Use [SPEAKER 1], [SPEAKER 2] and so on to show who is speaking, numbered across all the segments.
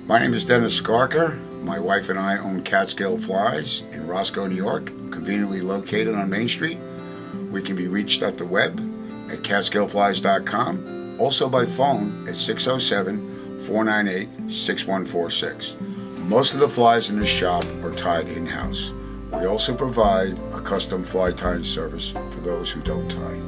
[SPEAKER 1] My name is Dennis Skarker. My wife and I own Catskill Flies in Roscoe, New York, conveniently located on Main Street. We can be reached at the web at catskillflies.com, also by phone at 607 498 6146. Most of the flies in this shop are tied in-house. We also provide a custom fly tying service for those who don't tie.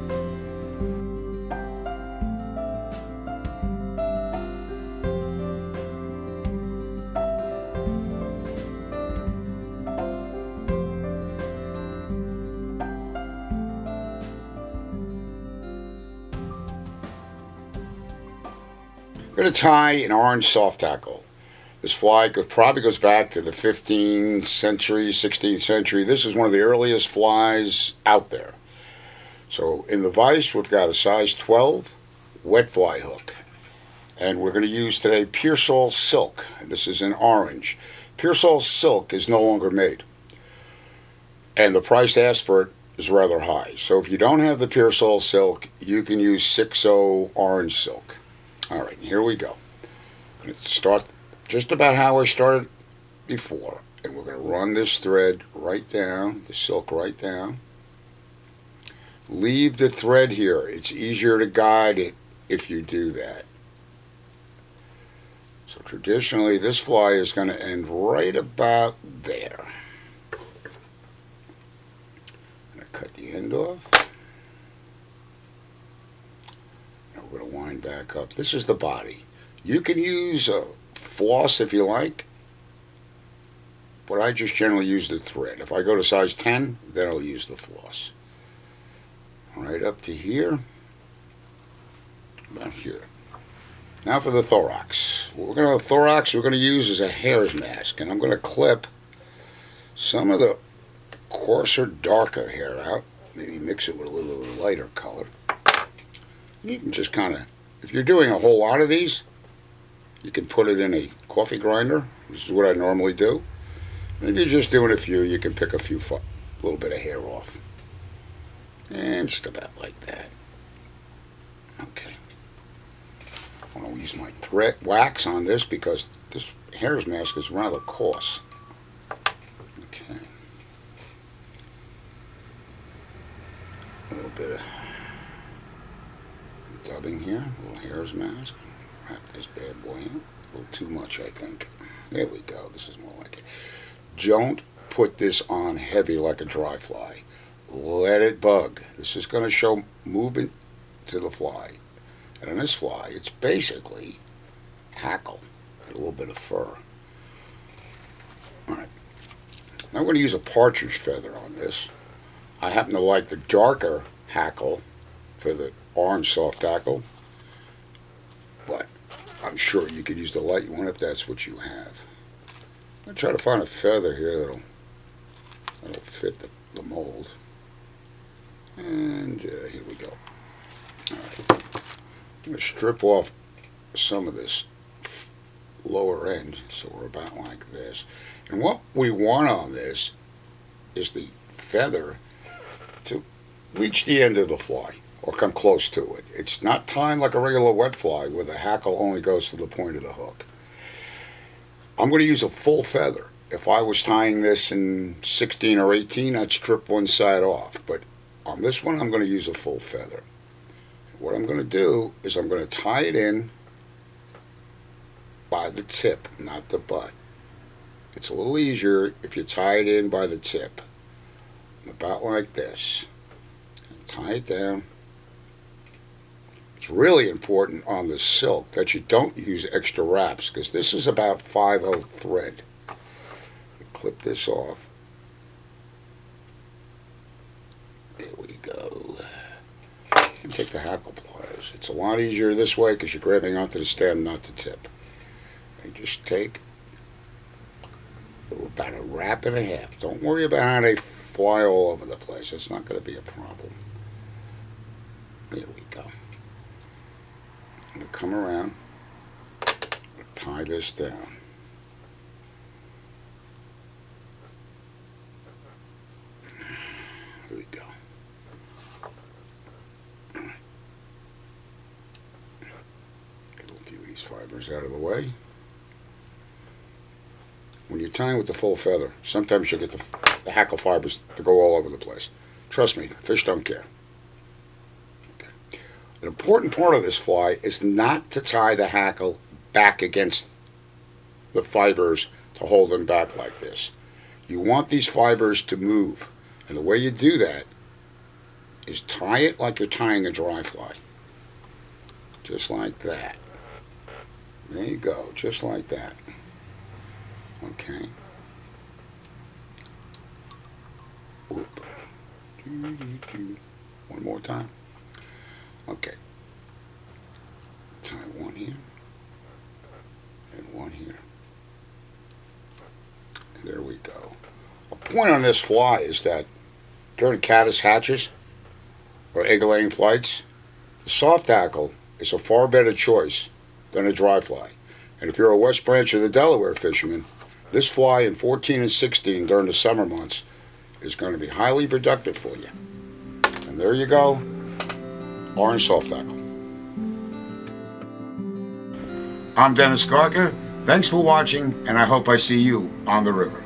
[SPEAKER 1] I'm going to tie an orange soft tackle. This fly probably goes back to the 15th century, 16th century. This is one of the earliest flies out there. So in the vise, we've got a size 12 wet fly hook. And we're going to use today Pearsall Silk. This is in orange. Pearsall Silk is no longer made. And the price asked for it is rather high. So if you don't have the Pearsall Silk, you can use 6.0 orange silk. All right, here we go. I'm going to start just about how I started before. And we're going to run this thread right down, the silk right down. Leave the thread here. It's easier to guide it if you do that. So traditionally, this fly is going to end right about there. I'm going to cut the end off. Now we're going to wind back up. This is the body. You can use a floss if you like, but I just generally use the thread. If I go to size 10, then I'll use the floss. Right up to here, about here. Now for the thorax. What we're going to use is a hare's mask, and I'm going to clip some of the coarser, darker hair out. Maybe mix it with a little lighter color. And you can just kind of, if you're doing a whole lot of these, you can put it in a coffee grinder. This is what I normally do. And if you're just doing a few, you can pick a little bit of hair off. And just about like that. Okay. I want to use my thread wax on this because this hare's mask is rather coarse. Okay. A little bit of dubbing here. A little hare's mask. Wrap this bad boy in. A little too much, I think. There we go. This is more like it. Don't put this on heavy like a dry fly. Let it bug. This is going to show movement to the fly. And on this fly, it's basically hackle. A little bit of fur. Alright. Now we're going to use a partridge feather on this. I happen to like the darker hackle for the orange soft tackle. But I'm sure you could use the light one if that's what you have. I'm going to try to find a feather here that'll fit the mold. And here we go. Alright. I'm going to strip off some of this lower end, so we're about like this. And what we want on this is the feather to reach the end of the fly, or come close to it. It's not timed like a regular wet fly where the hackle only goes to the point of the hook. I'm going to use a full feather. If I was tying this in 16 or 18, I'd strip one side off, but on this one, I'm going to use a full feather. What I'm going to do is I'm going to tie it in by the tip, not the butt. It's a little easier if you tie it in by the tip. About like this. Tie it down. It's really important on the silk that you don't use extra wraps because this is about 5/0 thread. Clip this off. There we go. And take the hackle pliers. It's a lot easier this way because you're grabbing onto the stem, not the tip. And just take about a wrap and a half. Don't worry about how they fly all over the place. It's not going to be a problem. There we go. I'm going to come around, tie this down. Here we go. All right. Get a few of these fibers out of the way. when you're tying with the full feather, sometimes you'll get the hackle fibers to go all over the place. Trust me, fish don't care. Okay. An important part of this fly is not to tie the hackle back against the fibers to hold them back like this. You want these fibers to move, and the way you do that is tie it like you're tying a dry fly. Just like that. There you go, just like that. Okay. Whoop. One more time. Okay. Tie one here and one here. And there we go. A point on this fly is that during caddis hatches or egg-laying flights, the soft tackle is a far better choice than a dry fly. And if you're a West Branch of the Delaware fisherman, this fly in 14 and 16 during the summer months is going to be highly productive for you. And there you go, orange soft tackle. I'm Dennis Garker. Thanks for watching, and I hope I see you on the river.